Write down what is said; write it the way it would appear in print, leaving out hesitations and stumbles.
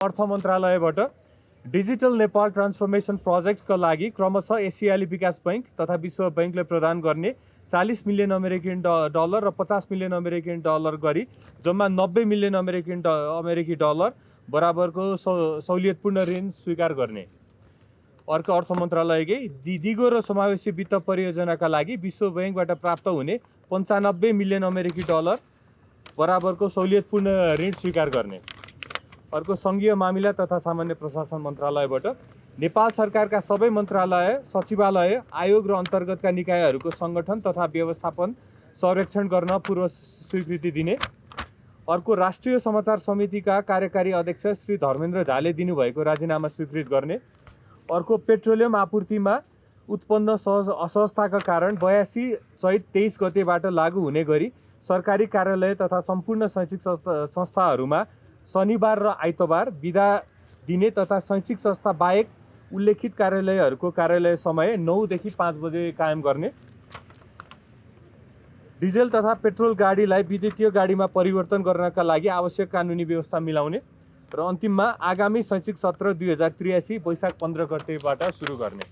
अर्थ मन्त्रालयबाट digital Nepal transformation प्रोजेक्टका लागि क्रमशः एसियाली विकास बैंक तथा विश्व बैंकले प्रदान गर्ने 40 मिलियन अमेरिकन डलर र 50 मिलियन अमेरिकन डलर गरी जम्मा 90 मिलियन अमेरिकी डलर बराबरको सहुलियतपूर्ण ऋण स्वीकार गर्ने। अर्को अर्थ मन्त्रालयकै दिगो र समावेशी वित्त परियोजनाका लागि विश्व बैंकबाट प्राप्त हुने 95 मिलियन अमेरिकी डलर बराबरको सहुलियतपूर्ण ऋण स्वीकार गर्ने। अर्को सङ्घीय मामिला तथा सामान्य प्रशासन मन्त्रालयबाट नेपाल सरकारका सबै मन्त्रालय, सचिवालय, आयोग र अन्तर्गतका निकायहरूको सङ्गठन तथा व्यवस्थापन संरक्षण गर्न पूर्व स्वीकृति दिने। अर्को राष्ट्रिय समाचार समितिका कार्यकारी अध्यक्ष श्री धर्मेन्द्र झाले दिनुभएको राजीनामा स्वीकृत गर्ने। अर्को पेट्रोलियम आपूर्तिमा उत्पन्न असहजताका कारण 82 चैत 23 गतेबाट लागू हुने गरी सरकारी कार्यालय तथा सम्पूर्ण शैक्षिक संस्थाहरूमा शनिबार र आइतबार बिदा दिने तथा शैक्षिक संस्था बाहेक उल्लेखित कार्यालयहरूको कार्यालय समय 9 देखि 5 बजे कायम गर्ने। डिजेल तथा पेट्रोल गाडीलाई विद्युतीय गाडीमा परिवर्तन गर्नका लागि आवश्यक कानुनी व्यवस्था मिलाउने र अन्तिममा आगामी शैक्षिक सत्र 2083 वैशाख 15 गतेबाट सुरु गर्ने।